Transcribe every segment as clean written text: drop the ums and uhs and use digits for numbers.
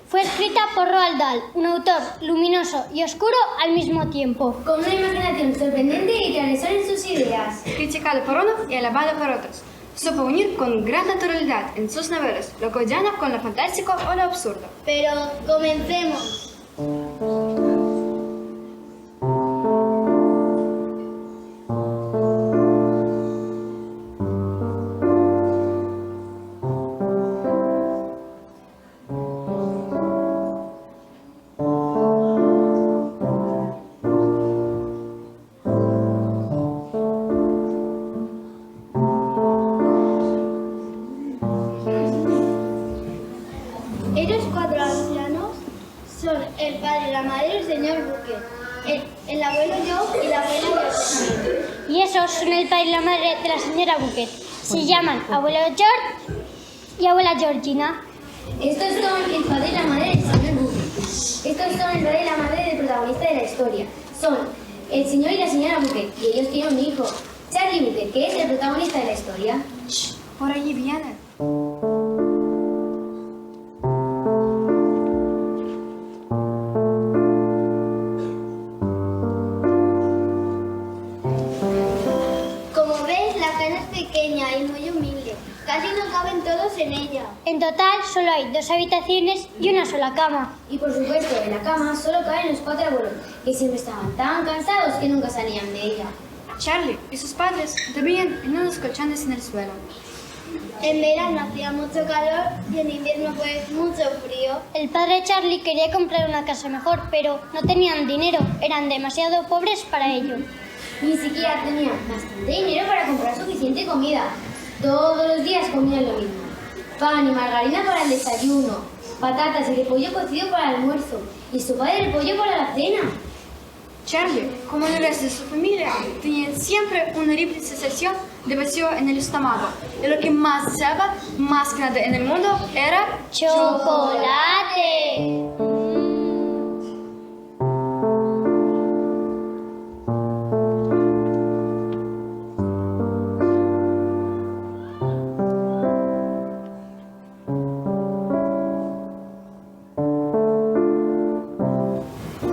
Fue escrita por Roald Dahl, un autor luminoso y oscuro al mismo tiempo. Con una imaginación sorprendente y transgresora en sus ideas. Criticado por unos y alabado por otros. Supo unir con gran naturalidad en sus novelas lo cotidiano con lo fantástico o lo absurdo. Pero comencemos. Ellos cuatro ancianos son el padre, la madre y el señor Bucket, el abuelo Joe y la abuela Georgina. Y esos son el padre y la madre de la señora Bucket. Se llaman abuelo George y abuela Georgina. Estos son el padre y la madre del señor Bucket. Estos son el padre y la madre del protagonista de la historia. Son el señor y la señora Bucket, y ellos tienen un hijo, Charlie Bucket, que es el protagonista de la historia. Shh, por allí viene. Como ves, la casa es pequeña y muy humilde. Casi no caben todos en ella. En total solo hay 2 habitaciones y una sola cama. Y por supuesto, en la cama solo caben los 4 abuelos, que siempre estaban tan cansados que nunca salían de ella. Charlie y sus padres dormían en unos colchones en el suelo. En verano hacía mucho calor y en invierno pues mucho frío. El padre de Charlie quería comprar una casa mejor, pero no tenían dinero, eran demasiado pobres para ello. Ni siquiera tenían bastante dinero para comprar suficiente comida. Todos los días comían lo mismo. Pan y margarina para el desayuno, patatas y repollo cocido para el almuerzo y sopa de repollo para la cena. Charlie, como el resto de su familia, tenía siempre una horrible sensación de vacío en el estómago. Y lo que más deseaba, más que nada en el mundo, era ¡chocolate!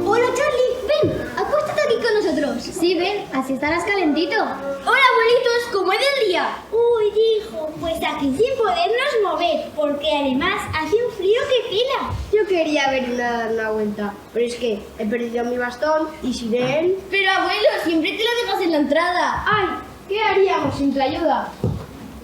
Hola Charlie, ven, acuéstate aquí con nosotros. Sí, ven, así estarás calentito. Hola abuelitos, ¿cómo es el día? Uy, hijo, pues aquí sin podernos mover, porque además hace un frío que pela. Yo quería venir a dar una vuelta, pero es que he perdido mi bastón y sin él... Pero abuelo, siempre te lo dejas en la entrada. ¡Ay! ¿Qué haríamos sin tu ayuda?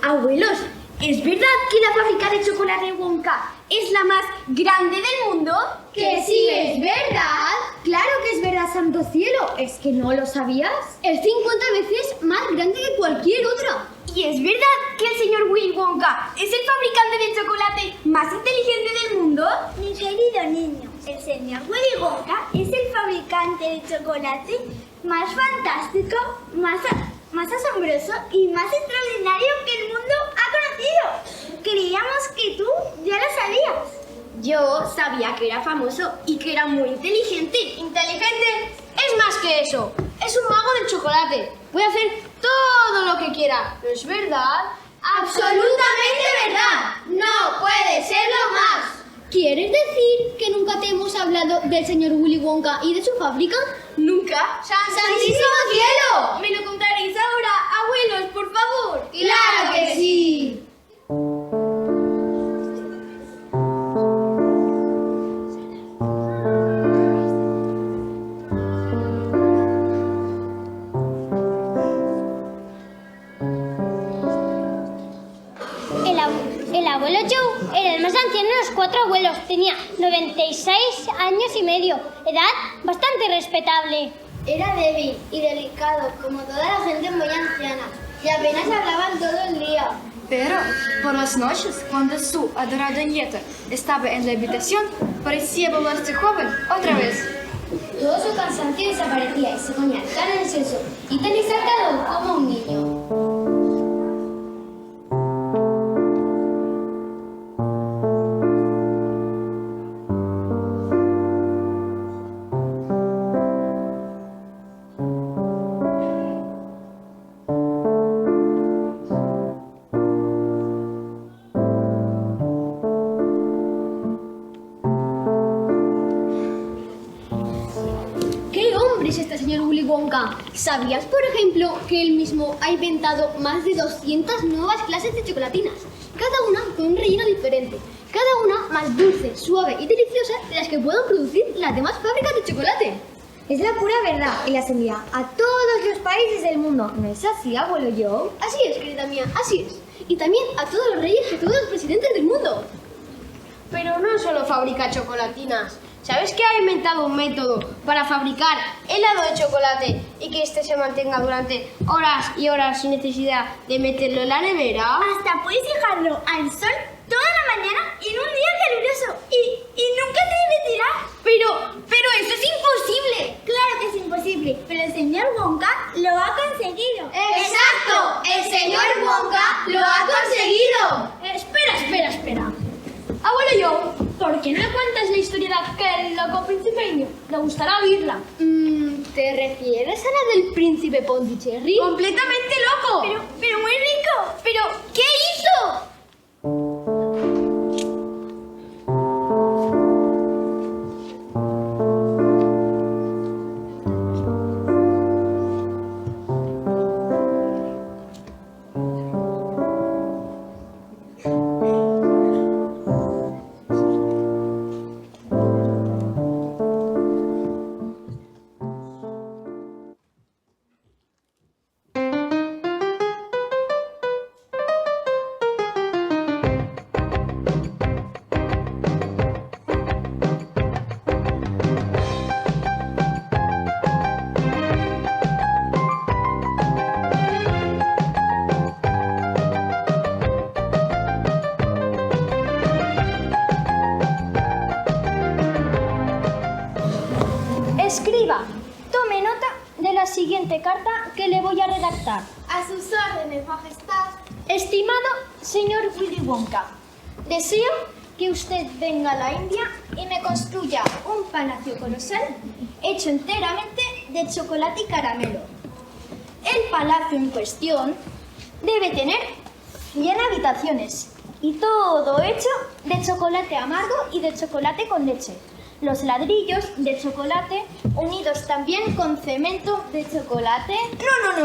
Abuelos, ¿es verdad que la fábrica de chocolate Wonka es la más grande del mundo? Que sí, es verdad. Claro que es verdad, santo cielo. ¿Es que no lo sabías? Es 50 veces más grande que cualquier otra. ¿Y es verdad que el señor Willy Wonka es el fabricante de chocolate más inteligente del mundo? Mi querido niño, el señor Willy Wonka es el fabricante de chocolate más fantástico, más asombroso y más extraordinario que el mundo ha conocido. Creíamos que tú ya lo sabías. Yo sabía que era famoso y que era muy inteligente. Inteligente es más que eso. Es un mago del chocolate. Puede hacer todo lo que quiera. ¿No es verdad? Absolutamente verdad. No puede serlo más. ¿Quieres decir que nunca te hemos hablado del señor Willy Wonka y de su fábrica? ¿Nunca? ¡Santísimo cielo! ¿Me lo contaréis ahora, abuelos, por favor? ¡Claro que sí! El abuelo Joe era el más anciano de los 4 abuelos. Tenía 96 años y medio, edad bastante respetable. Era débil y delicado, como toda la gente muy anciana, y apenas hablaban todo el día. Pero por las noches, cuando su adorada nieta estaba en la habitación, parecía volverse joven otra vez. Todo su cansancio desaparecía y se ponía tan ansioso y tan exaltado como un niño. ¿Sabías, por ejemplo, que él mismo ha inventado más de 200 nuevas clases de chocolatinas? Cada una con un relleno diferente, cada una más dulce, suave y deliciosa de las que puedan producir las demás fábricas de chocolate. Es la pura verdad y las envía a todos los países del mundo. ¿No es así, abuelo Joe? Así es, querida mía, así es. Y también a todos los reyes y a todos los presidentes del mundo. Pero no solo fabrica chocolatinas. ¿Sabes que ha inventado un método para fabricar helado de chocolate y que este se mantenga durante horas y horas sin necesidad de meterlo en la nevera? Hasta puedes dejarlo al sol toda la mañana en un día caluroso y nunca se derretirá. Pero eso es imposible. Claro que es imposible, pero el señor Wonka lo ha conseguido. ¡Exacto! ¡El señor Wonka lo ha conseguido! Espera. Abuelo Joe, ¿por qué no le cuentas la historia de aquel loco principeño? Le gustará oírla. ¿Te refieres a la del príncipe Pondicherry? ¡Completamente loco! Pero muy rico. ¿Pero qué hizo? Escriba, tome nota de la siguiente carta que le voy a redactar. A sus órdenes, majestad. Estimado señor Willy Wonka, deseo que usted venga a la India y me construya un palacio colosal hecho enteramente de chocolate y caramelo. El palacio en cuestión debe tener 100 habitaciones y todo hecho de chocolate amargo y de chocolate con leche. Los ladrillos de chocolate unidos también con cemento de chocolate.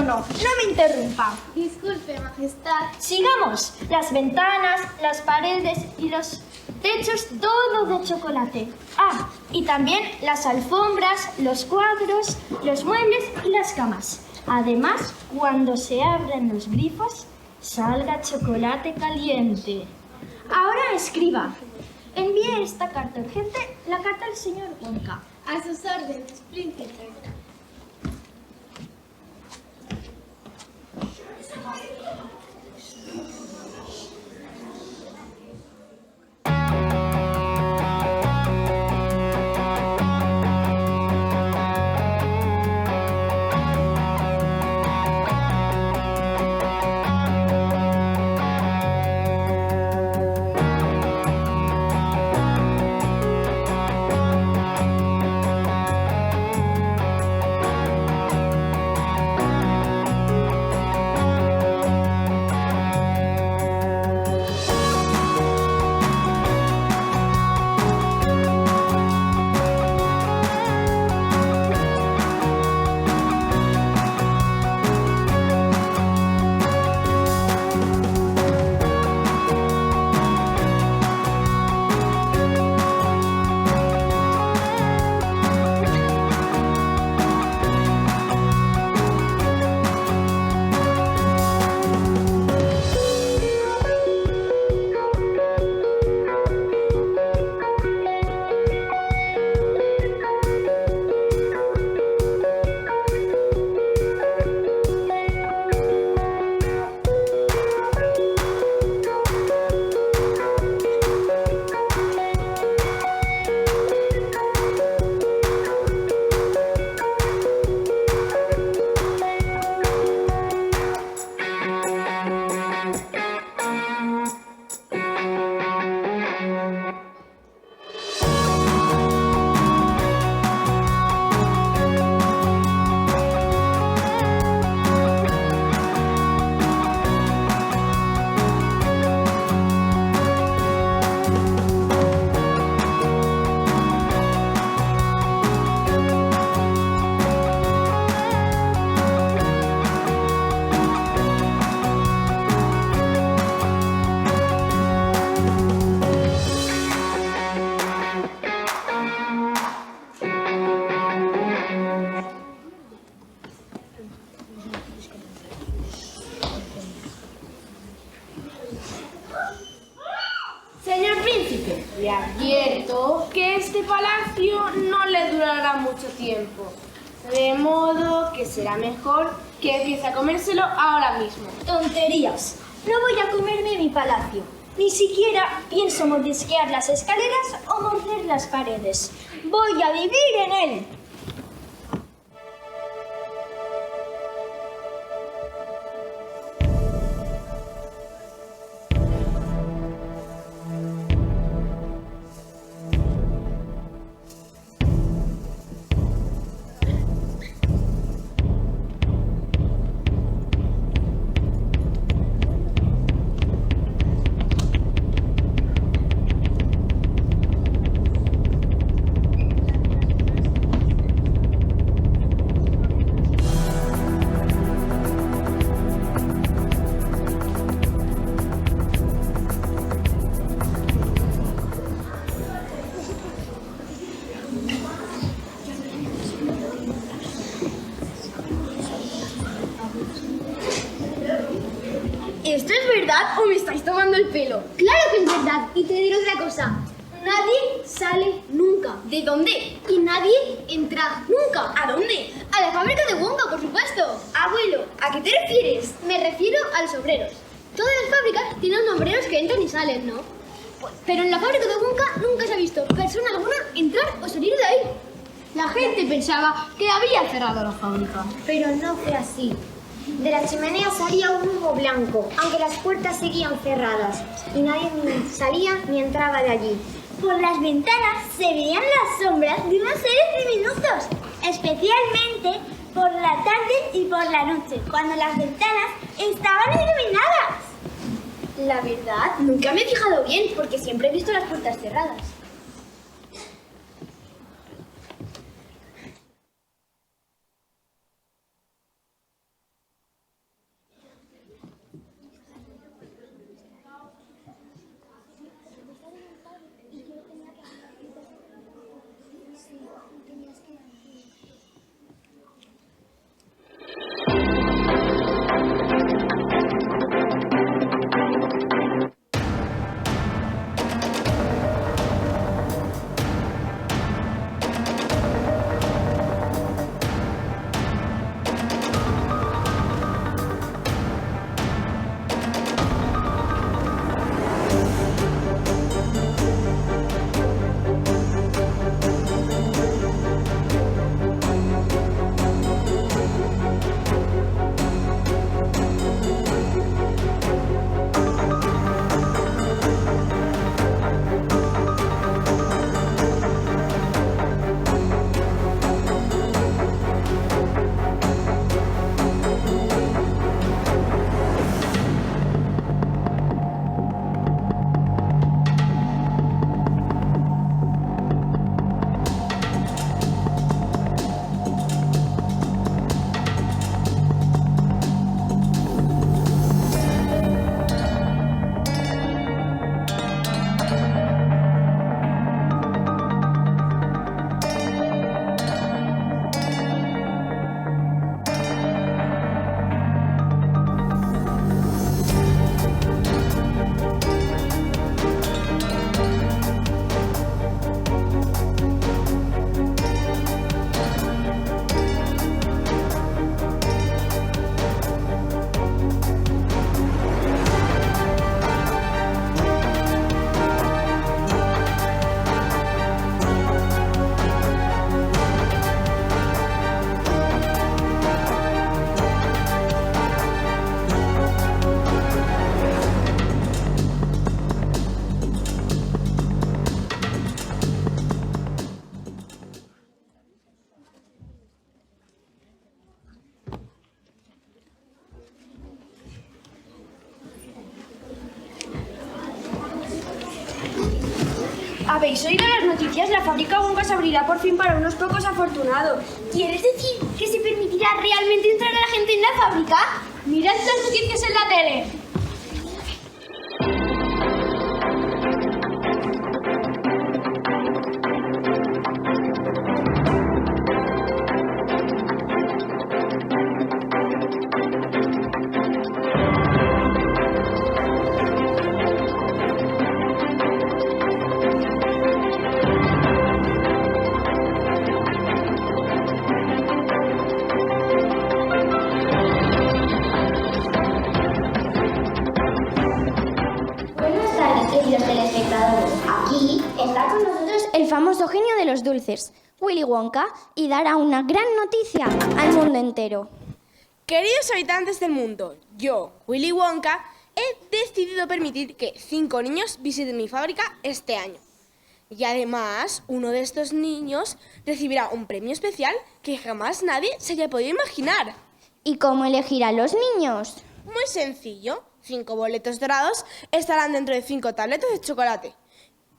No me interrumpa. Disculpe, majestad. Sigamos. Las ventanas, las paredes y los techos, todo de chocolate. Ah, y también las alfombras, los cuadros, los muebles y las camas. Además, cuando se abren los grifos, salga chocolate caliente. Ahora escriba. Envíe esta carta urgente, la carta al señor Wonka. A sus órdenes, príncipe. Le advierto que este palacio no le durará mucho tiempo. De modo que será mejor que empiece a comérselo ahora mismo. Tonterías. No voy a comerme mi palacio. Ni siquiera pienso mordisquear las escaleras o morder las paredes. Voy a vivir en él. ¿Esto es verdad o me estáis tomando el pelo? Claro que es verdad. Y te diré otra cosa. Nadie sale nunca. ¿De dónde? Y nadie entra nunca. ¿A dónde? A la fábrica de Wonka, por supuesto. Abuelo, ¿a qué te refieres? Me refiero a los obreros. Todas las fábricas tienen obreros que entran y salen, ¿no? Pero en la fábrica de Wonka nunca se ha visto persona alguna entrar o salir de ahí. La gente pensaba que había cerrado la fábrica. Pero no fue así. De la chimenea salía un humo blanco, aunque las puertas seguían cerradas, y nadie ni salía ni entraba de allí. Por las ventanas se veían las sombras de una serie de minutos, especialmente por la tarde y por la noche, cuando las ventanas estaban iluminadas. La verdad, nunca me he fijado bien porque siempre he visto las puertas cerradas. ¿Habéis oído las noticias? La fábrica Wonka se abrirá por fin para unos pocos afortunados. ¿Quieres decir que se permitirá realmente entrar a la gente en la fábrica? Mirad las noticias en la tele. Está con nosotros el famoso genio de los dulces, Willy Wonka, y dará una gran noticia al mundo entero. Queridos habitantes del mundo, yo, Willy Wonka, he decidido permitir que 5 niños visiten mi fábrica este año. Y además, uno de estos niños recibirá un premio especial que jamás nadie se haya podido imaginar. ¿Y cómo elegir a los niños? Muy sencillo. 5 boletos dorados estarán dentro de 5 tabletas de chocolate.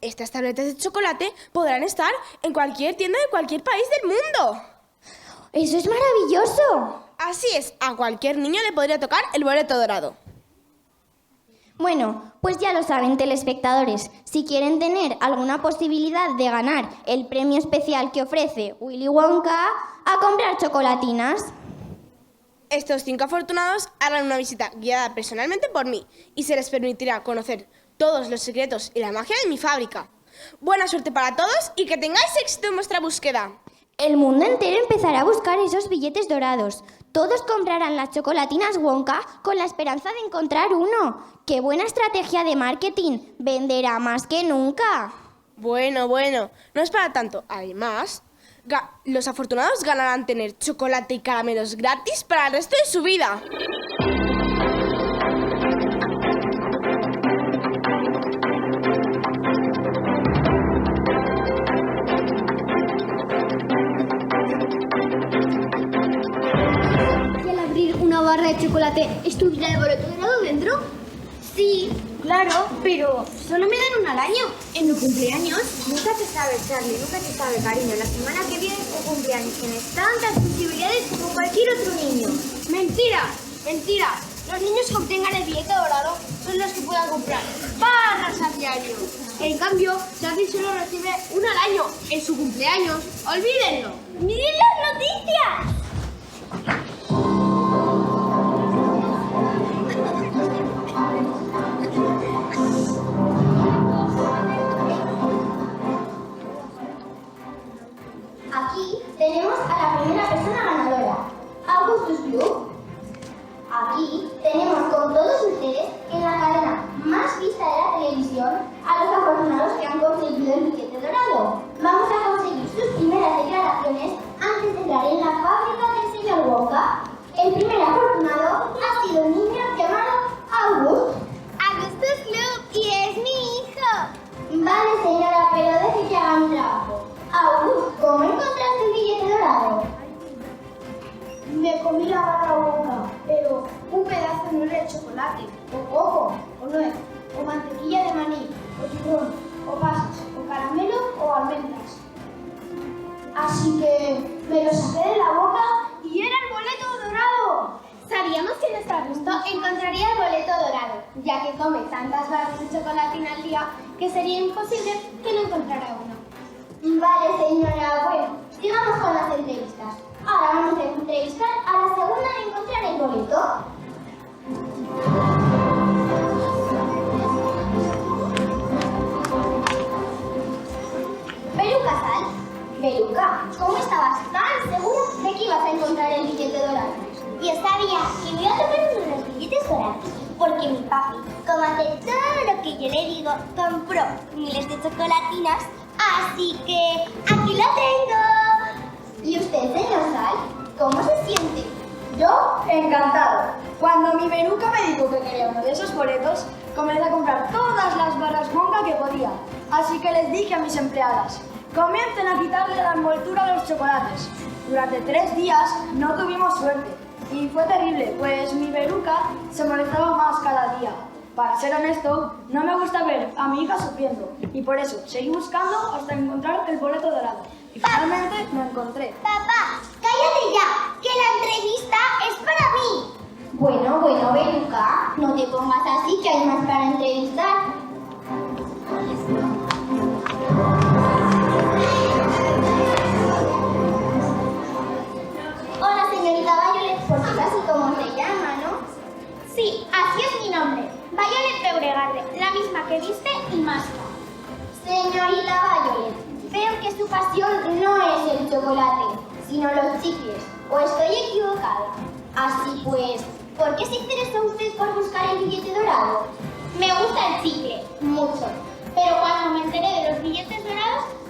Estas tabletas de chocolate podrán estar en cualquier tienda de cualquier país del mundo. ¡Eso es maravilloso! Así es, a cualquier niño le podría tocar el boleto dorado. Bueno, pues ya lo saben, telespectadores. Si quieren tener alguna posibilidad de ganar el premio especial que ofrece Willy Wonka, a comprar chocolatinas. Estos 5 afortunados harán una visita guiada personalmente por mí y se les permitirá conocer todos los secretos y la magia de mi fábrica. Buena suerte para todos y que tengáis éxito en vuestra búsqueda. El mundo entero empezará a buscar esos billetes dorados. Todos comprarán las chocolatinas Wonka con la esperanza de encontrar uno. ¡Qué buena estrategia de marketing! ¡Venderá más que nunca! Bueno, no es para tanto. Además, los afortunados ganarán tener chocolate y caramelos gratis para el resto de su vida. ¿Y al abrir una barra de chocolate estuviera el boleto dorado dentro? Sí, claro, pero solo me dan uno al año. En mi cumpleaños. Nunca se sabe, Charlie, nunca se sabe, cariño. La semana que viene es tu cumpleaños. Tienes tantas posibilidades como cualquier otro niño. ¡Mentira! ¡Mentira! Los niños que obtengan el billete dorado son los que puedan comprar barras a diario. En cambio, Charlie solo recibe uno al año en su cumpleaños. ¡Olvídenlo! ¡Miren las noticias! Aquí tenemos a la primera persona ganadora, Augustus Blue. Aquí tenemos con todos ustedes en la cadena más vista de la televisión a los afortunados que han conseguido el billete dorado. Vamos a conseguir sus primeras declaraciones antes de entrar en la fábrica del señor Wonka. El primer afortunado ha sido un niño llamado August. Augustus Blue y es mi hijo. Vale, señora, pero deje que haga mi trabajo. August, ¿cómo encontraste el billete dorado? Me comí la barra Wonka, pero un pedazo no era de chocolate, o coco, o nuez, o mantequilla de maní, o turrón, o pasas, o caramelo, o almendras. Así que me lo saqué de la boca y era el boleto dorado. Sabíamos que nuestro Augusto encontraría el boleto dorado, ya que come tantas barras de chocolatina al día que sería imposible que no encontrara uno. Vale, señora. Bueno, sigamos con las entrevistas. Ahora vamos a entrevistar a la segunda de encontrar el boleto. Beluca Sal. Beluca, ¿cómo estabas tan segura de que ibas a encontrar el billete dorado? Yo sabía que me iba a tocar uno de los billetes dorados, porque mi papi, como hace todo lo que yo le digo, compró miles de chocolatinas, así que aquí lo tengo. ¿Y usted, señor Sal, cómo se siente? Yo, encantado. Cuando mi Beluca me dijo que quería uno de esos boletos, comencé a comprar todas las barras Wonka que podía. Así que les dije a mis empleadas, comiencen a quitarle la envoltura a los chocolates. Durante 3 días no tuvimos suerte. Y fue terrible, pues mi Beluca se molestaba más cada día. Para ser honesto, no me gusta ver a mi hija sufriendo. Y por eso seguí buscando hasta encontrar el boleto dorado. Y finalmente lo encontré. Papá, cállate ya, que la entrevista es para mí. Bueno, Beluca, no te pongas así que hay más para entrevistar. Hola, señorita Violet, porque es así como se llama, ¿no? Sí, así es mi nombre. Violet Beauregarde, la misma que viste y más. Señorita Violet, veo que su pasión no es el chocolate, sino los chicles. ¿O estoy equivocada? Así pues, ¿por qué se interesó usted por buscar el billete dorado? Me gusta el chicle, mucho. Pero cuando me enteré de los billetes dorados,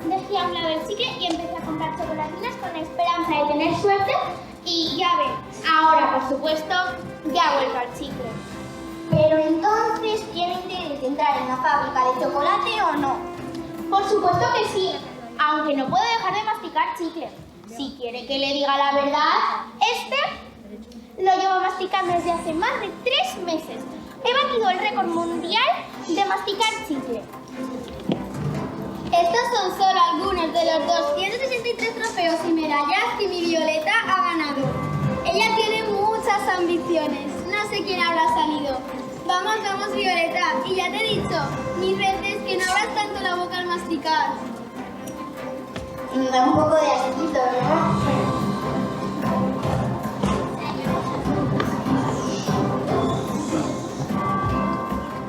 dejé a un lado el chicle y empecé a comprar chocolatinas con la esperanza de tener suerte. Y ya ves, ahora por supuesto ya vuelvo al chicle. Pero entonces, ¿tiene interés de entrar en la fábrica de chocolate o no? Por supuesto que sí, aunque no puedo dejar de masticar chicle. Si quiere que le diga la verdad, lo llevo masticando desde hace más de 3 meses. He batido el récord mundial de masticar chicle. Estos son solo algunos de los 263 trofeos y medallas que mi Violeta ha ganado. Ella tiene muchas ambiciones, no sé quién habrá salido. Vamos, vamos, Violeta, y ya te he dicho 1000 veces que no abras tanto la boca al masticar. Me da un poco de asquito, ¿no?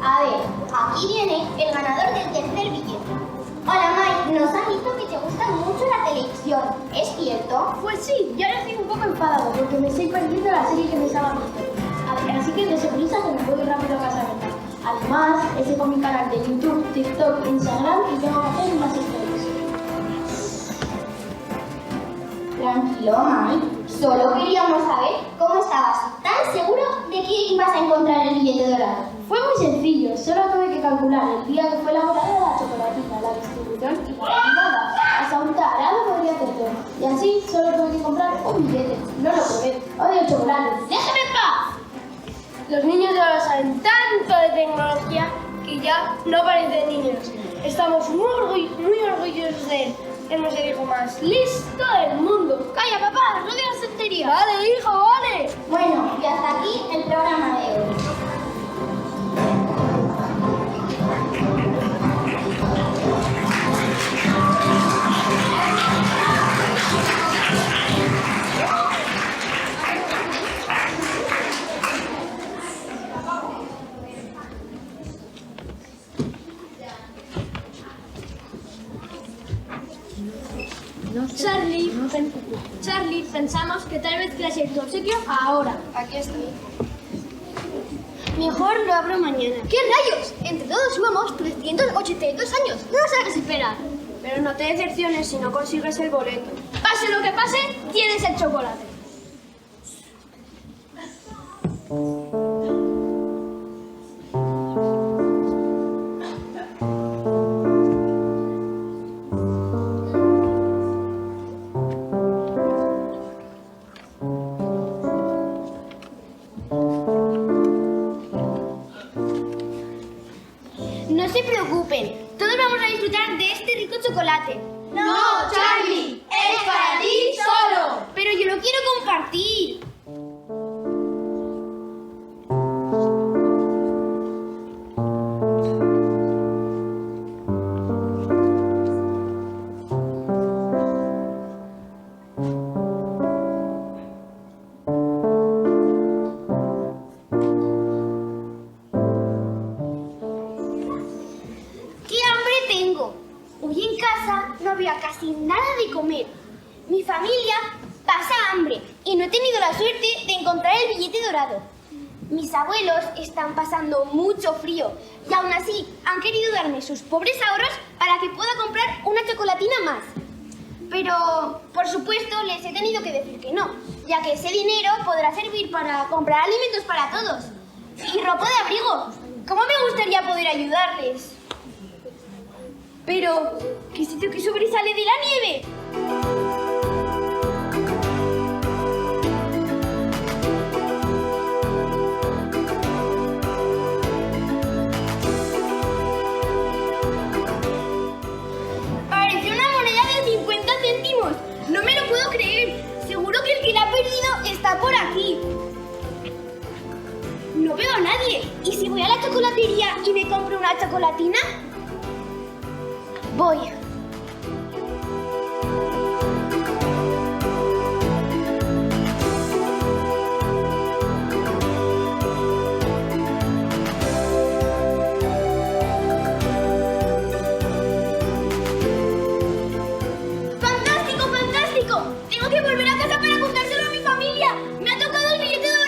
A ver, aquí viene el ganador del tercer billete. Hola Mike, nos han dicho que te gusta mucho la televisión, ¿es cierto? Pues sí, yo ahora estoy un poco enfadado porque me estoy perdiendo la serie que me estaba viendo. Así que dese prisa que me voy rápido a casa. Además, estoy con mi canal de YouTube, TikTok, Instagram y tengo que hacer unas stories. Tranquilo, Mike. Solo queríamos saber cómo estabas tan seguro de que ibas a encontrar el billete dorado. Fue muy sencillo, solo tuve que calcular el día que fue elaborada la chocolatina, la distribución y la retirada. Hasta un tarado podría hacer todo. Y así solo tuve que comprar un billete. No lo probé. Odio el chocolate. ¡Déjame en paz! Los niños de ahora saben tanto de tecnología que ya no parecen niños. Estamos muy orgullosos de él. Hemos el hijo más listo del mundo. Calla, papá, no digas tonterías. Vale, hijo, vale. Bueno, y hasta aquí el programa de hoy. Charlie, pensamos que tal vez quieras ir tu obsequio ahora. Aquí estoy. Mejor lo abro mañana. ¿Qué rayos? Entre todos sumamos 382 años. No sabes esperar. Pero no te decepciones si no consigues el boleto. Pase lo que pase, tienes el chocolate. No se preocupen, todos vamos a disfrutar de este rico chocolate. ¡No, Charlie! ¡Es para ti solo! Pero yo lo quiero compartir. Hoy en casa no había casi nada de comer. Mi familia pasa hambre y no he tenido la suerte de encontrar el billete dorado. Mis abuelos están pasando mucho frío y aún así han querido darme sus pobres ahorros para que pueda comprar una chocolatina más. Pero, por supuesto, les he tenido que decir que no, ya que ese dinero podrá servir para comprar alimentos para todos y ropa de abrigo. ¿Cómo me gustaría poder ayudarles? Pero, ¿qué sitio que sobresale de la nieve? Parece una moneda de 50 céntimos. No me lo puedo creer. Seguro que el que la ha perdido está por aquí. No veo a nadie. ¿Y si voy a la chocolatería y me compro una chocolatina? Voy. ¡Fantástico, fantástico! Tengo que volver a casa para contárselo a mi familia. ¡Me ha tocado el billete dorado!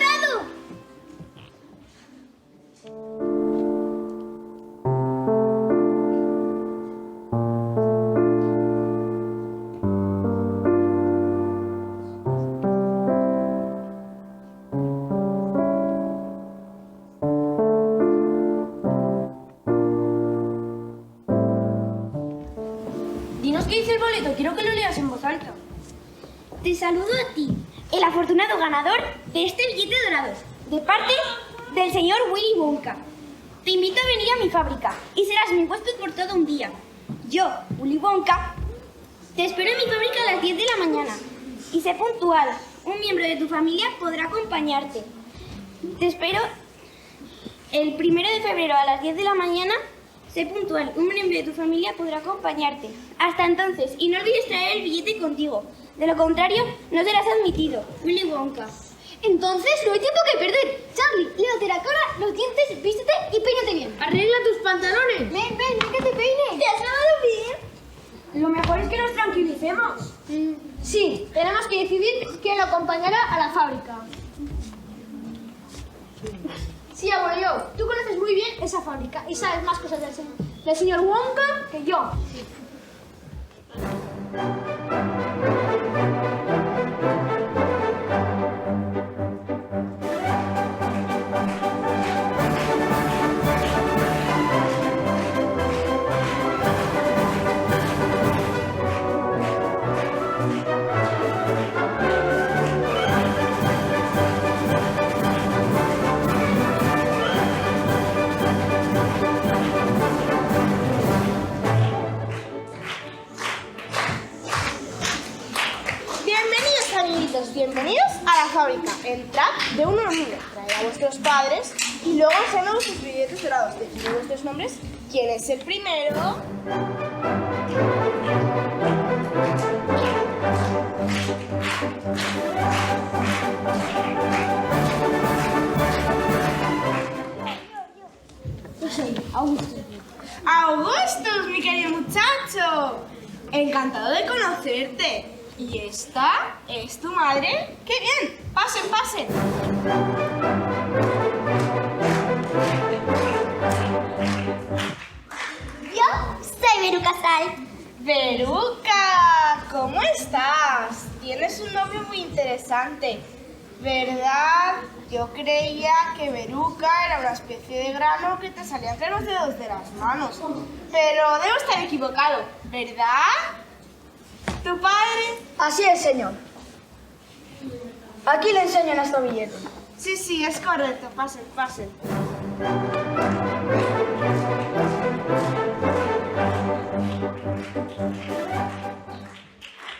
qué dice el boleto, quiero que lo leas en voz alta. Te saludo a ti, el afortunado ganador de este billete dorado, de parte del señor Willy Wonka. Te invito a venir a mi fábrica y serás mi huésped por todo un día. Yo, Willy Wonka, te espero en mi fábrica a las 10 de la mañana. Y sé puntual, un miembro de tu familia podrá acompañarte. Te espero el 1 de febrero a las 10 de la mañana. Sé puntual, un miembro de tu familia podrá acompañarte. Hasta entonces, y no olvides traer el billete contigo. De lo contrario, no serás admitido. Willy Wonka. Entonces no hay tiempo que perder. Charlie, lávate la cara, los dientes, vístete y peínate bien. Arregla tus pantalones. Ven, que te peine. ¿Te has lavado bien? Lo mejor es que nos tranquilicemos. Sí, tenemos que decidir quién lo acompañará a la fábrica. Sí, abuelo, yo. Tú conoces muy bien esa fábrica y sabes más cosas del señor Wonka que yo. Bienvenidos a la fábrica. Entrad de uno en uno, traed a vuestros padres y luego enseñad vuestros billetes dorados. Decidid vuestros nombres. ¿Quién es el primero? Yo soy Augusto. Augustus, mi querido muchacho. Encantado de conocerte. ¿Y esta es tu madre? ¡Qué bien! ¡Pasen, pasen! Yo soy Veruca Sal. Veruca, ¿cómo estás? Tienes un novio muy interesante, ¿verdad? Yo creía que Veruca era una especie de grano que te salía entre los dedos de las manos, pero debo estar equivocado, ¿verdad? ¿Tu padre? Así es, señor. Aquí le enseño nuestro billete. Sí, es correcto. Pasen, pasen.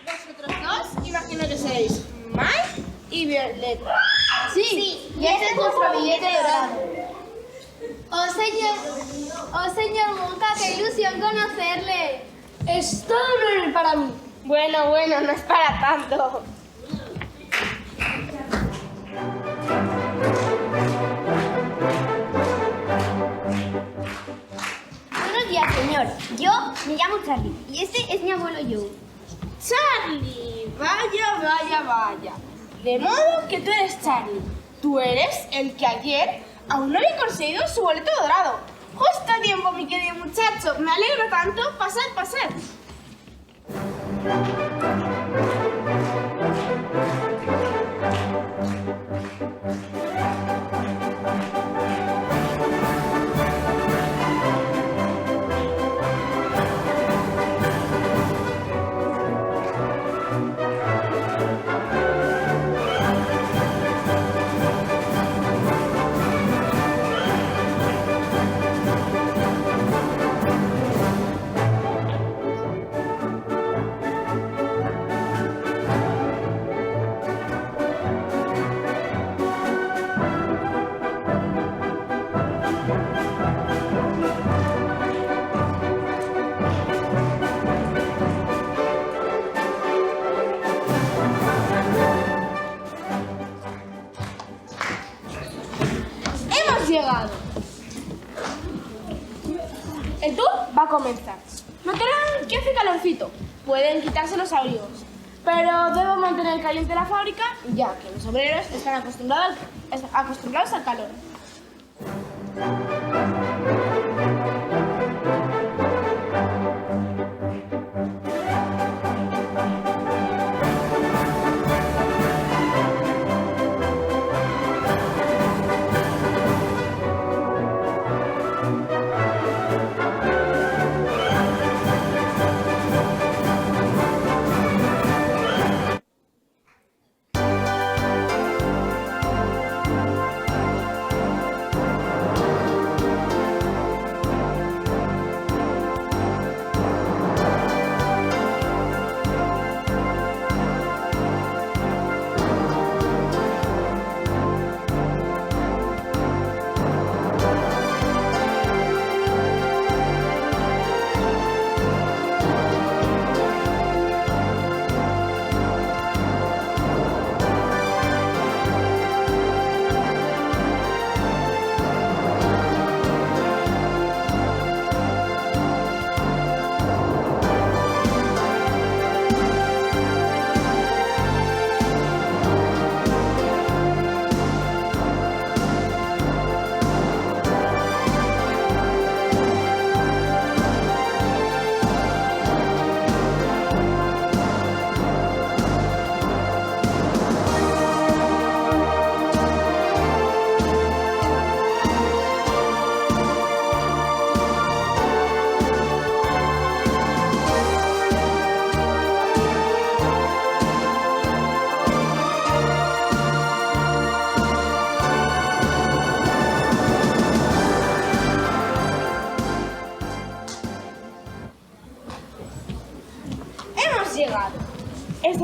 Vosotros dos, imagino que seréis Mike y Violeta. Sí, y ese es nuestro billete dorado. Oh, señor Wonka, qué ilusión conocerle. Es todo un honor para mí. Bueno, no es para tanto. Buenos días, señor. Yo me llamo Charlie y este es mi abuelo Joe. Charlie, vaya. De modo que tú eres Charlie. Tú eres el que ayer aún no había conseguido su boleto dorado. Justo a tiempo, mi querido muchacho. Me alegro tanto. Pasad. Llegado. El tour va a comenzar. Notarán que hace calorcito. Pueden quitarse los abrigos. Pero debo mantener caliente la fábrica, ya que los obreros están acostumbrados al calor.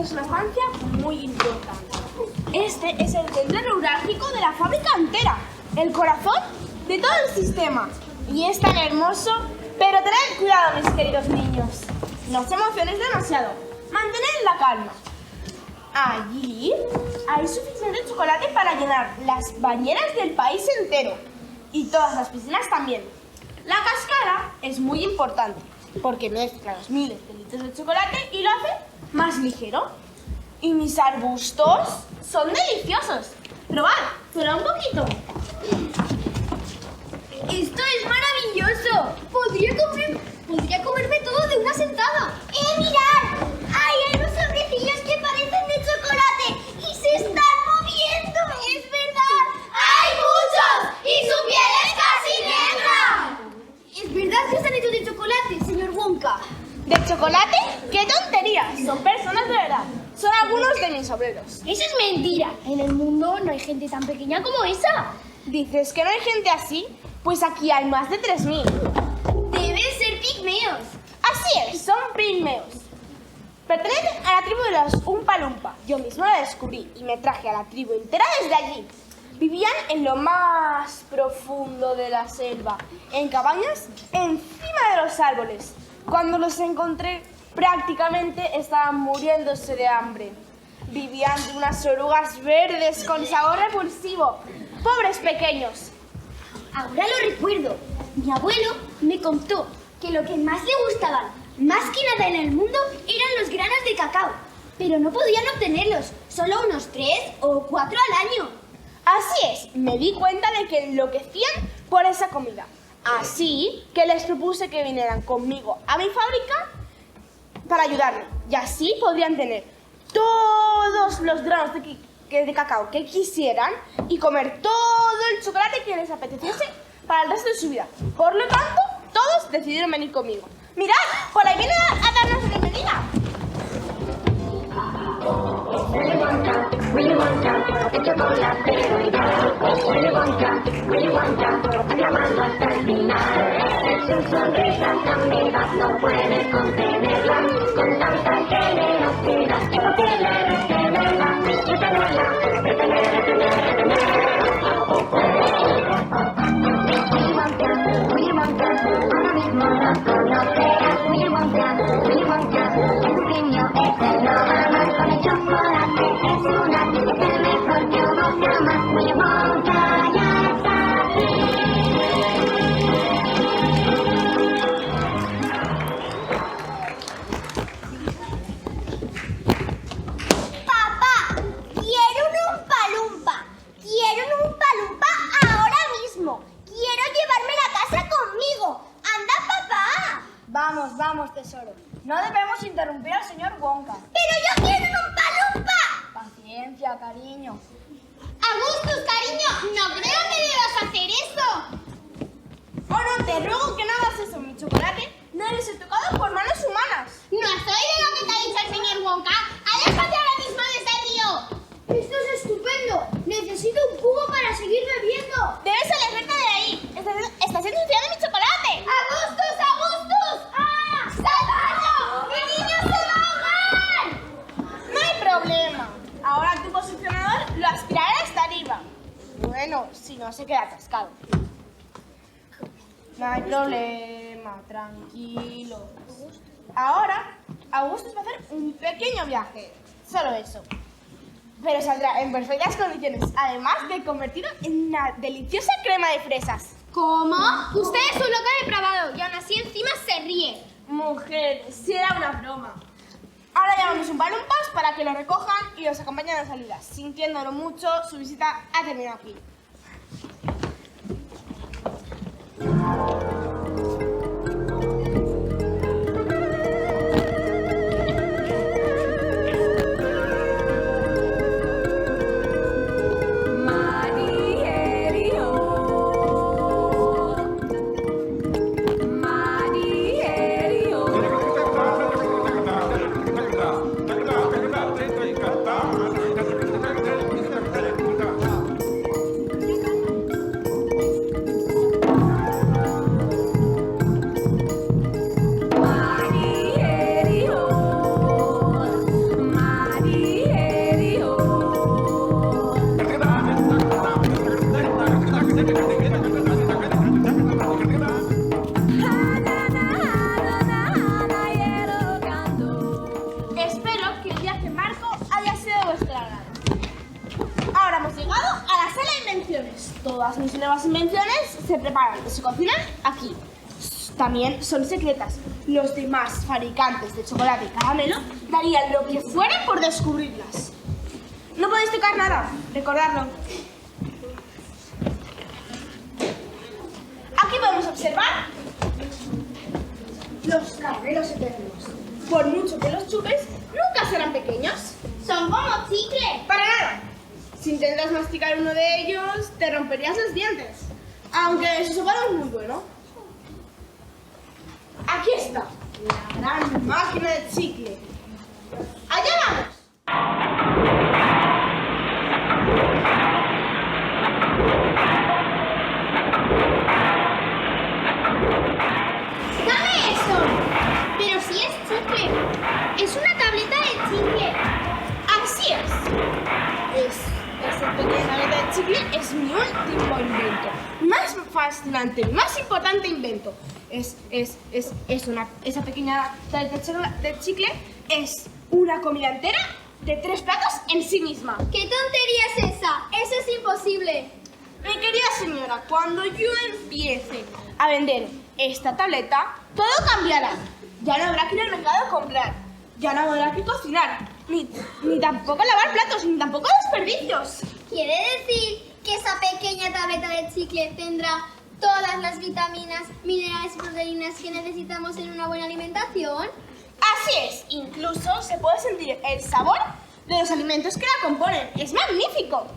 es una estancia muy importante. Este es el centro neurálgico de la fábrica entera, el corazón de todo el sistema. Y es tan hermoso, pero tened cuidado, mis queridos niños. No os emocionéis demasiado, mantened la calma. Allí hay suficiente chocolate para llenar las bañeras del país entero y todas las piscinas también. La cáscara es muy importante porque mezcla los miles de litros de chocolate y lo hace más ligero. Y mis arbustos son deliciosos. Probad, prueba un poquito. ¡Esto es maravilloso! Podría comerme todo de una sentada. ¡Mirad! ¡Ay, hay unos sobrecillos que parecen de chocolate y se están moviendo! ¡Es verdad! ¡Hay muchos! ¡Y su piel es casi negra! ¿Es verdad que están hechos de chocolate, señor Wonka? ¿De chocolate? ¡Qué tonterías! Son personas de verdad. Son algunos de mis obreros. ¡Eso es mentira! En el mundo no hay gente tan pequeña como esa. ¿Dices que no hay gente así? Pues aquí hay más de 3000. Deben ser pigmeos. Así es, son pigmeos. Pertenecen a la tribu de los Oompa Loompa. Yo misma la descubrí y me traje a la tribu entera desde allí. Vivían en lo más profundo de la selva, en cabañas encima de los árboles. Cuando los encontré, prácticamente estaban muriéndose de hambre. Vivían de unas orugas verdes con sabor repulsivo. Pobres pequeños. Ahora lo recuerdo. Mi abuelo me contó que lo que más le gustaban, más que nada en el mundo, eran los granos de cacao. Pero no podían obtenerlos, solo unos 3 o 4 al año. Así es, me di cuenta de que enloquecían por esa comida. Así que les propuse que vinieran conmigo a mi fábrica para ayudarme. Y así podrían tener todos los granos de cacao que quisieran y comer todo el chocolate que les apeteciese para el resto de su vida. Por lo tanto, todos decidieron venir conmigo. ¡Mirad! Por ahí viene a darnos la bienvenida. Willy Wonka, el chocolatero ideal. Willy Wonka, llamando hasta el final. En su sonrisa tan vivaz no puede contenerla. Con tanta generosidad, lo que le retenerla, Willy Wonka, ahora mismo lo conocerás. Willy Wonka, es un niño eterno, amar con el chocolate. Es el mejor que hubo jamás. Willy Wonka ya está aquí. Papá, quiero un Oompa Loompa. Quiero un Oompa Loompa ahora mismo. Quiero llevármela a casa conmigo. ¡Anda, papá! Vamos, vamos, tesoro. No debemos interrumpir al señor Wonka. ¡Pero yo quiero un Oompa Loompa! Paciencia, cariño. Augustus, cariño, no creo que debas hacer eso. Oh, no, te ruego que no hagas eso, mi chocolate. No les he tocado por manos humanas. ¿No has oído lo que te ha dicho el señor Wonka? ¡Aléjate ahora mismo de ese río! ¡Esto es estupendo! Necesito un cubo para seguir bebiendo. Debes alejarte de ahí. Estás ensuciando mi chocolate. ¡Augustus, Augustus! ¡Ah! ¡Salvadlo! ¡Mi niño se va a ahogar! No hay problema. Ahora tu posicionador lo aspirará hasta arriba. Bueno, si no se queda atascado. No hay problema, tranquilo. Ahora, Augustus va a hacer un pequeño viaje. Solo eso. Pero saldrá en perfectas condiciones, además de convertido en una deliciosa crema de fresas. ¿Cómo? Usted es un loco depravado y aún así encima se ríe. Mujer, si era una broma. Ahora llamamos un palumpas para que lo recojan y los acompañen a la salida. Sintiéndolo mucho, su visita ha terminado aquí. preparan y se cocinan aquí. También son secretas. Los demás fabricantes de chocolate y caramelo darían lo que fuera por descubrirlas. No podéis tocar nada, recordadlo. Aquí podemos observar los caramelos eternos. Por mucho que los chupes, nunca serán pequeños. Son como chicle. ¡Para nada! Si intentas masticar uno de ellos, te romperías los dientes. Aunque su sopado es muy bueno. Aquí está, la gran máquina de chicle. ¡Allá vamos! ¡Dame eso! Pero si es chicle. Es una tableta de chicle. Así es. Esta pequeña tableta de chicle es mi último invento. Más fascinante, más importante invento. Esa pequeña tableta de chicle es una comida entera de 3 platos en sí misma. ¿Qué tontería es esa? Eso es imposible. Mi querida señora, cuando yo empiece a vender esta tableta, todo cambiará. Ya no habrá que ir al mercado a comprar. Ya no habrá que cocinar. Ni tampoco lavar platos, ni tampoco desperdicios. ¿Quiere decir que esa pequeña tableta de chicle tendrá todas las vitaminas, minerales y proteínas que necesitamos en una buena alimentación? Así es, incluso se puede sentir el sabor de los alimentos que la componen. ¡Es magnífico!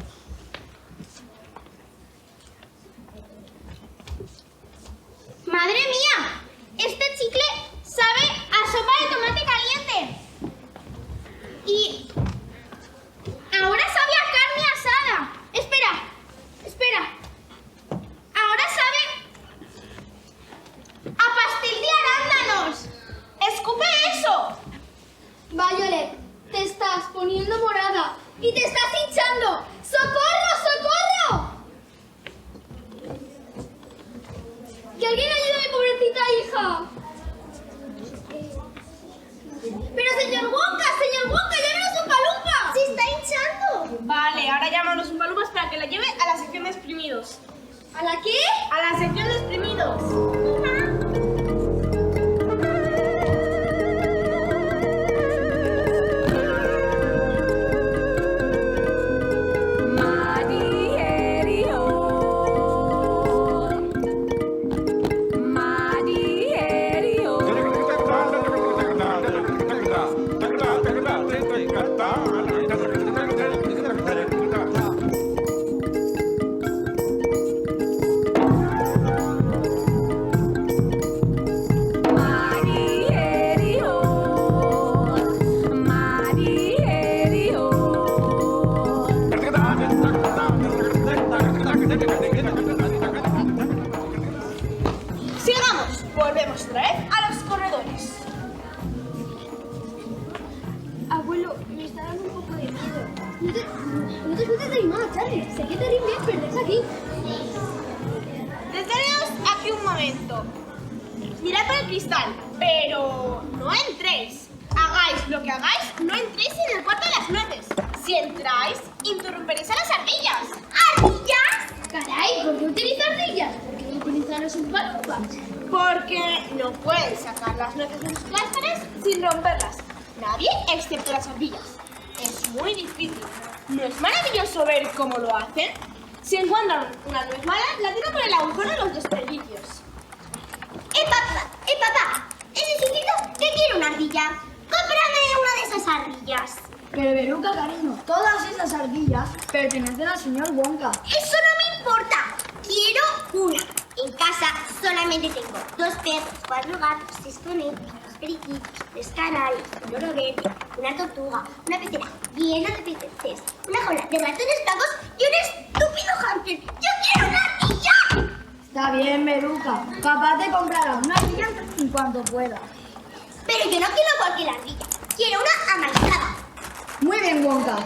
¡Madre mía! Este chicle sabe a sopa de tomate caliente. Y ahora sabe a carne asada. Espera. Ahora sabe a pastel de arándanos. ¡Escupe eso! Violet, te estás poniendo morada y te estás hinchando. ¡Socorro, socorro! ¡Que alguien ayude a mi pobrecita hija! Pero señor Wonka, llévenos un palumpa. ¡Se está hinchando! Vale, ahora llámanos un palumpas para que la lleve a la sección de exprimidos. ¿A la qué? ¡A la sección de exprimidos! Sigamos, volvemos otra vez a los corredores. Abuelo, me está dando un poco de miedo. No te sueltes de animada, Charlie. Sé que terrible es perderse aquí. Deteneos aquí un momento. Mirad por el cristal, pero no entréis. Hagáis lo que hagáis, no entréis en el cuarto de las nueces. Si entráis, interrumperéis a las ardillas. ¿Ardillas? Caray, ¿por qué utiliza ardillas? ¿Por qué no utilizaros un palumpa? Porque no pueden sacar las nueces de sus clústeres sin romperlas. Nadie excepto las ardillas. Es muy difícil. ¿No es maravilloso ver cómo lo hacen? Si encuentran una nuez mala, la tiran por el agujero de los desperdicios. Papá! Necesito que quiero una ardilla. ¡Cómprame una de esas ardillas! Pero Beluca, cariño, todas esas ardillas pertenecen al señor Wonka. ¡Eso no me importa! ¡Quiero una! En casa solamente tengo 2 perros, 4 gatos, 6 conejos, 2 periquitos, 3 canarios, un loro verde, una tortuga, una pecera llena de peces, una jaula de ratones blancos y un estúpido hámster. ¡Yo quiero una ardilla! Está bien, Beluca. Papá te comprará una ardilla en cuanto pueda. Pero yo no quiero cualquier ardilla. Quiero una amarizada. Muy bien, Wonka.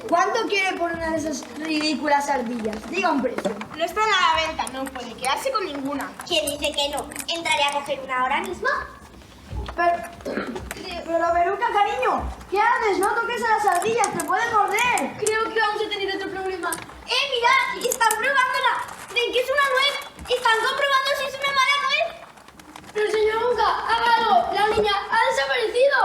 ¿Cuánto quiere por una de esas ridículas ardillas? Diga un precio. No están a la venta, no puede quedarse con ninguna. ¿Quién dice que no? ¿Entraré a coger una ahora mismo? Pero Beluca, cariño, ¿qué haces? No toques a las ardillas, te pueden morder. Creo que vamos a tener otro problema. ¡Mirad! ¡Están probándola! ¿Creen que es una nuez? ¿Están comprobando si es una mala nuez? Pero señor Wonka, hágalo. La niña ha desaparecido.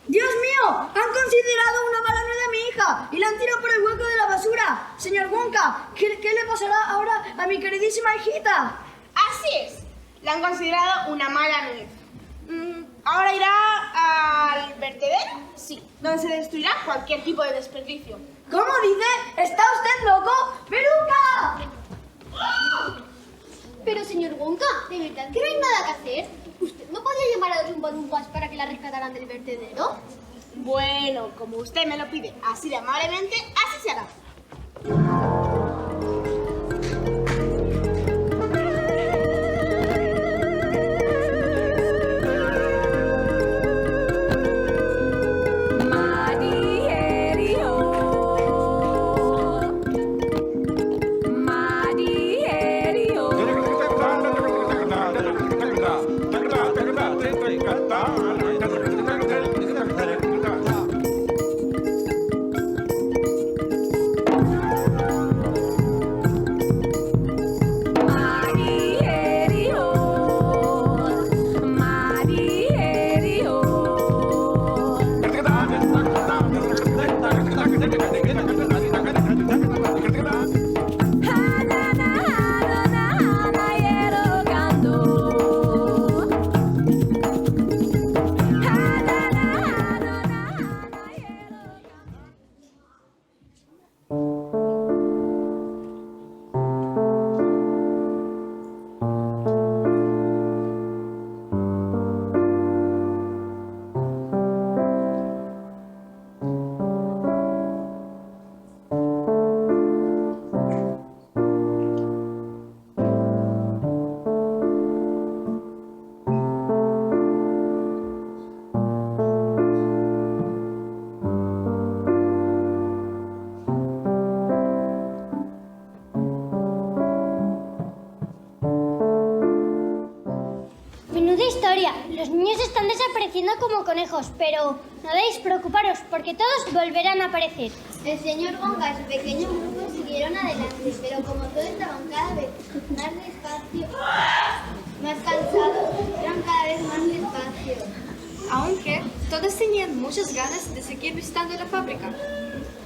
Dios mío, han considerado una mala nuez a mi hija y la han tirado por el hueco de la basura. Señor Wonka, ¿qué le pasará ahora a mi queridísima hijita? Así es, la han considerado una mala nuez. ¿Ahora irá al vertedero? Sí, donde se destruirá cualquier tipo de desperdicio. ¿Cómo dice? ¿Está usted loco? ¡Peluca! Pero señor Wonka, ¿de verdad que no hay nada que hacer? ¿Usted no podría llamar a los Umpa-Lumpas para que la rescataran del vertedero? Bueno, como usted me lo pide así de amablemente, así se hará. Los niños están desapareciendo como conejos, pero no debéis preocuparos porque todos volverán a aparecer. El señor Wonka y su pequeño grupo siguieron adelante, pero como todos estaban cada vez más despacio, más cansados, eran cada vez más despacio. Aunque todos tenían muchas ganas de seguir visitando la fábrica.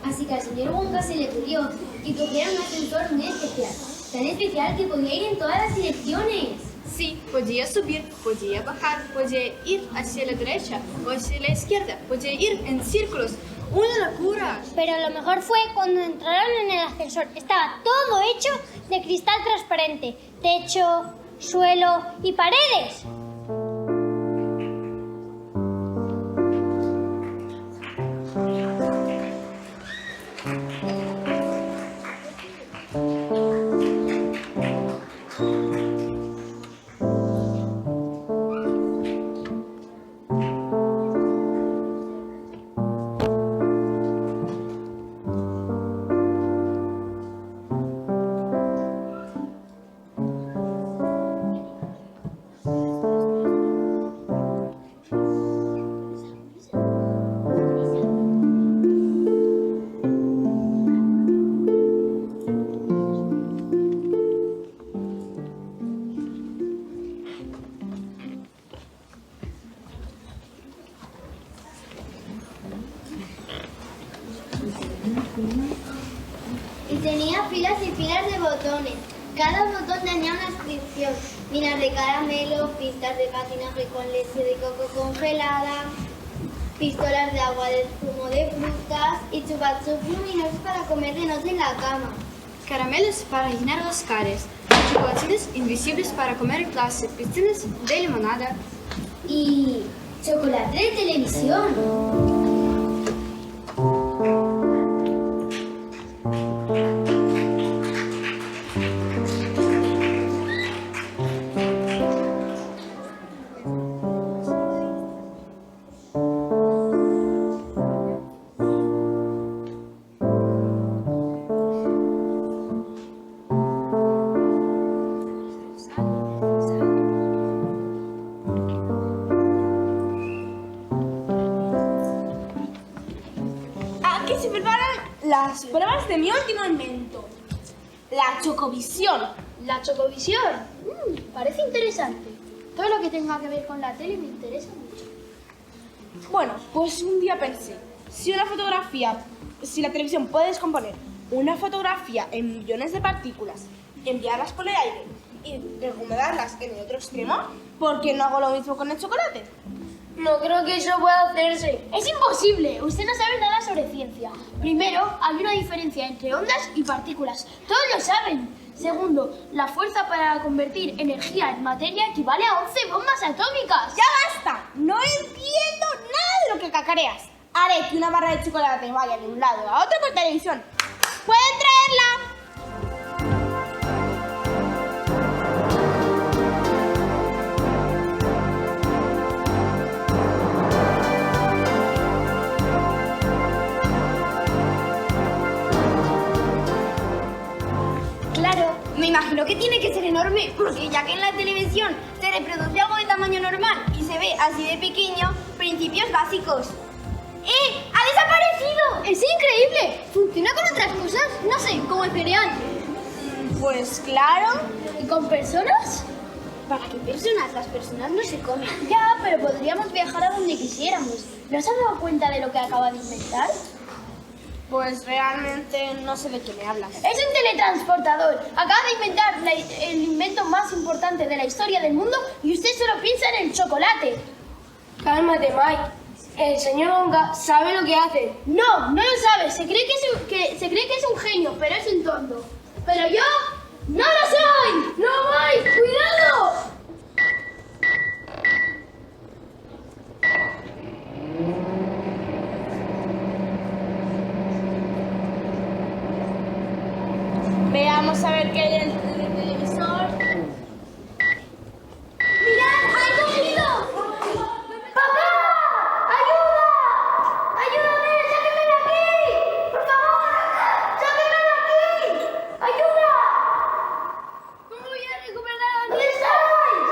Así que al señor Wonka se le ocurrió que cogiera un ascensor muy especial, tan especial que podía ir en todas las direcciones. Sí, podía subir, podía bajar, podía ir hacia la derecha o hacia la izquierda, podía ir en círculos. ¡Una locura! Pero lo mejor fue cuando entraron en el ascensor. Estaba todo hecho de cristal transparente, techo, suelo y paredes. Y tenía filas y filas de botones. Cada botón tenía una inscripción. Minas de caramelo, pistas de patinaje con leche de coco congelada, pistolas de agua de zumo de frutas y chupa-chups luminosos para comer de noche en la cama. Caramelos para llenar los cares, chocolatinas invisibles para comer en clase, piscinas de limonada. Y chocolate de televisión. Aquí se preparan las pruebas de mi último invento, la chocovisión. ¿La chocovisión? Parece interesante. Todo lo que tenga que ver con la tele me interesa mucho. Bueno, pues un día pensé, si la televisión puede descomponer una fotografía en millones de partículas, enviarlas por el aire y recomendarlas en el otro extremo, ¿por qué no hago lo mismo con el chocolate? No creo que eso pueda hacerse. Es imposible. Usted no sabe nada sobre ciencia. Primero, hay una diferencia entre ondas y partículas. Todos lo saben. Segundo, la fuerza para convertir energía en materia equivale a 11 bombas atómicas. ¡Ya basta! No entiendo nada de lo que cacareas. Haré que una barra de chocolate vaya de un lado a otro por televisión. ¿Pueden traerla? Claro, me imagino que tiene que ser enorme, porque ya que en la televisión se reproduce algo de tamaño normal y se ve así de pequeño, principios básicos. ¡Ha desaparecido! ¡Es increíble! ¿Funciona con otras cosas? No sé, como el cereal. Pues claro. ¿Y con personas? ¿Para qué personas? Las personas no se comen. Ya, pero podríamos viajar a donde quisiéramos. ¿No se han dado cuenta de lo que acaba de inventar? Pues realmente no sé de qué me hablas. Es un teletransportador. Acaba de inventar el invento más importante de la historia del mundo y usted solo piensa en el chocolate. Cálmate, Mike. El señor Wonka sabe lo que hace. No, no lo sabe. Se cree que es un genio, pero es un tonto. Pero yo no lo soy. ¡No, Mike! ¡Cuidado! Veamos a ver qué hay en el televisor. ¡Mirad! ¡Ha cogido! ¡Papá! ¡Ayuda! ¡Ayúdame! ¡Sáquenme de aquí! ¡Por favor! ¡Sáquenme de aquí! ¡Ayuda! ¿Cómo voy a recuperar a ¿Dónde estáis?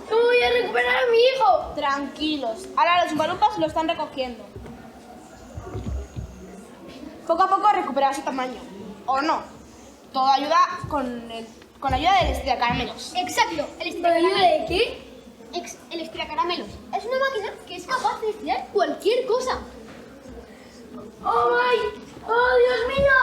¿Cómo voy a recuperar a mi hijo? Tranquilos. Ahora los Umpa-Lumpas lo están recogiendo. Poco a poco recuperará su tamaño. ¿O no? Todo ayuda con la ayuda del estrellacaramelos. Exacto. ¿El ¿Ayuda de qué? El estrellacaramelos es una máquina que es capaz de estrellar cualquier cosa. ¡Oh, my! ¡Oh, Dios mío!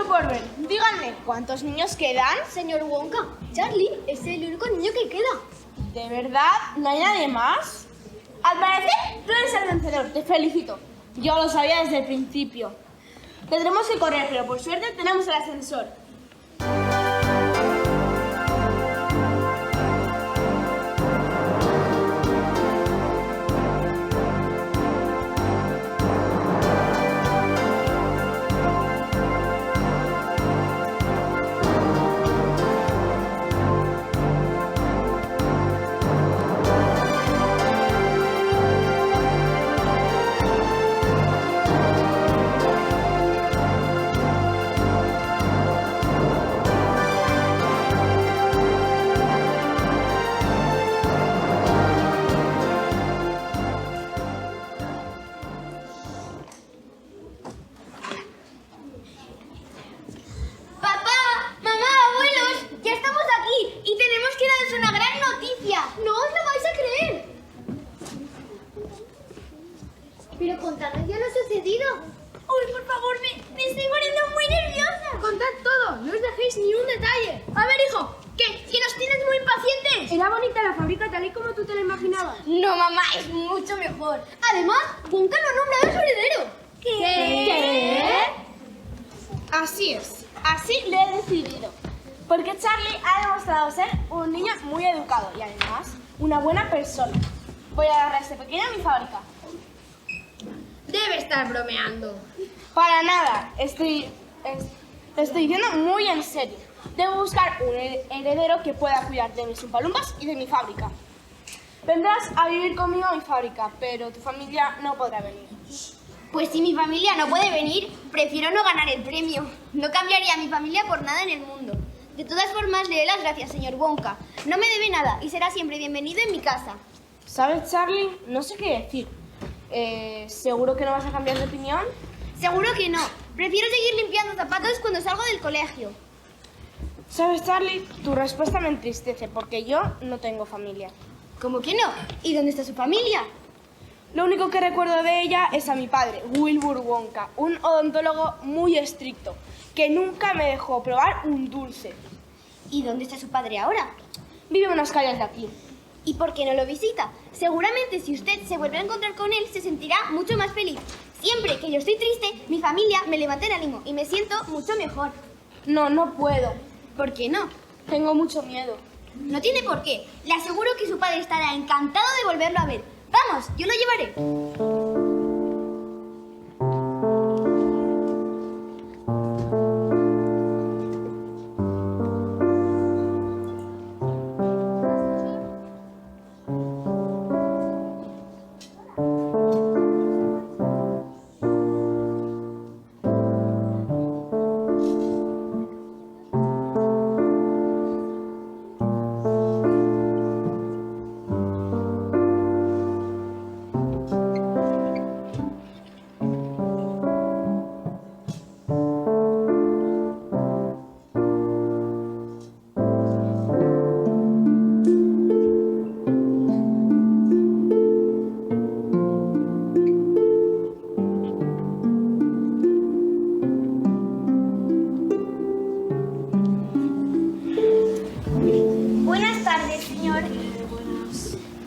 por ver. Díganme, ¿cuántos niños quedan? Señor Wonka, Charlie es el único niño que queda. ¿De verdad? ¿No hay nadie más? Al parecer, tú eres el vencedor. Te felicito. Yo lo sabía desde el principio. Tendremos que correr, pero por suerte tenemos el ascensor. Pero contadnos ya lo sucedido. Uy, por favor, me estoy poniendo muy nerviosa. Contad todo, no os dejéis ni un detalle. A ver, hijo, ¿qué nos nos tienes muy impacientes! ¿Era bonita la fábrica tal y como tú te la imaginabas? No, mamá, es mucho mejor. Además, Wonka lo ha nombrado su heredero. ¿Qué? Así es, así lo he decidido. Porque Charlie ha demostrado ser un niño muy educado y además una buena persona. Voy a darle a este pequeño mi fábrica. Debe estar bromeando. Para nada, estoy diciendo muy en serio. Debo buscar un heredero que pueda cuidar de mis umpalumpas y de mi fábrica. Vendrás a vivir conmigo a mi fábrica, pero tu familia no podrá venir. Pues si mi familia no puede venir, prefiero no ganar el premio. No cambiaría a mi familia por nada en el mundo. De todas formas, le doy las gracias, señor Wonka. No me debe nada y será siempre bienvenido en mi casa. ¿Sabes, Charlie? No sé qué decir. ¿Seguro que no vas a cambiar de opinión? Seguro que no. Prefiero seguir limpiando zapatos cuando salgo del colegio. ¿Sabes, Charlie? Tu respuesta me entristece porque yo no tengo familia. ¿Cómo que no? ¿Y dónde está su familia? Lo único que recuerdo de ella es a mi padre, Wilbur Wonka, un odontólogo muy estricto, que nunca me dejó probar un dulce. ¿Y dónde está su padre ahora? Vive unas calles de aquí. ¿Y por qué no lo visita? Seguramente si usted se vuelve a encontrar con él, se sentirá mucho más feliz. Siempre que yo estoy triste, mi familia me levanta el ánimo y me siento mucho mejor. No puedo. ¿Por qué no? Tengo mucho miedo. No tiene por qué. Le aseguro que su padre estará encantado de volverlo a ver. ¡Vamos! Yo lo llevaré.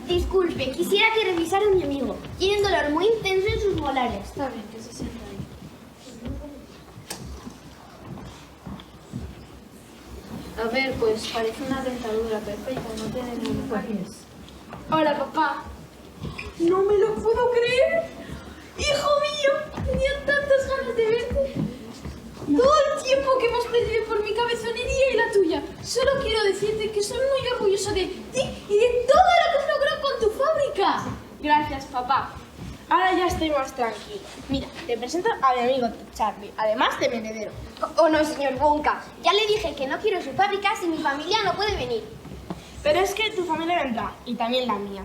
Disculpe, quisiera que revisara a mi amigo. Tiene un dolor muy intenso en sus molares. Está bien, que se sienta ahí. A ver, pues parece una dentadura perfecta, no tiene ningún caries. Hola, papá. No me lo puedo creer. Hijo mío, tenía tantas ganas de verte. Todo el tiempo que hemos perdido por mi cabezonería y la tuya. Solo quiero decirte que soy muy orgulloso de ti y de todo lo que has logrado con tu fábrica. Gracias, papá. Ahora ya estoy más tranquilo. Mira, te presento a mi amigo Charlie, además de mi heredero. Oh, no, señor Wonka. Ya le dije que no quiero su fábrica si mi familia no puede venir. Pero es que tu familia vendrá, y también la mía.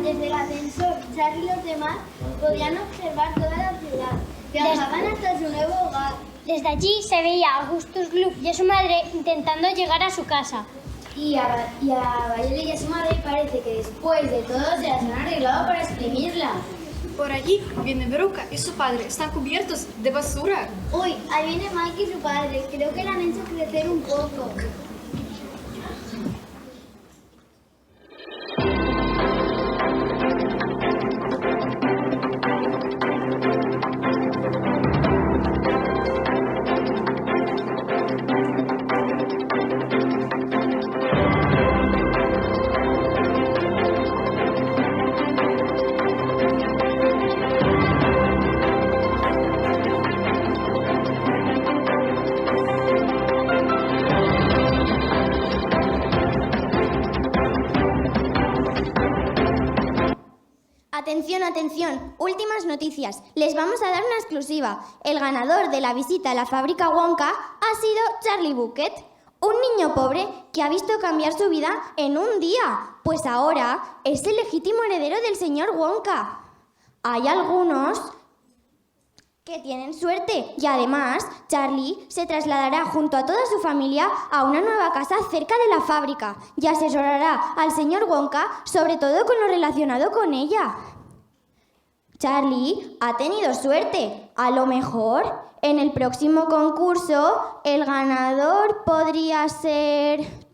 Desde el ascensor, Charlie y los demás podían observar toda la ciudad. Viajaban hasta su nuevo hogar. Desde allí se veía a Augustus Gloop y a su madre intentando llegar a su casa. Y a Violet y a su madre parece que después de todo se las han arreglado para exprimirla. Por allí viene Veruca y su padre. Están cubiertos de basura. Uy, ahí viene Mike y su padre. Creo que la han hecho crecer un poco. Atención, atención, últimas noticias. Les vamos a dar una exclusiva. El ganador de la visita a la fábrica Wonka ha sido Charlie Bucket. Un niño pobre que ha visto cambiar su vida en un día, pues ahora es el legítimo heredero del señor Wonka. Hay algunos que tienen suerte y además Charlie se trasladará junto a toda su familia a una nueva casa cerca de la fábrica y asesorará al señor Wonka sobre todo con lo relacionado con ella. Charlie ha tenido suerte. A lo mejor en el próximo concurso el ganador podría ser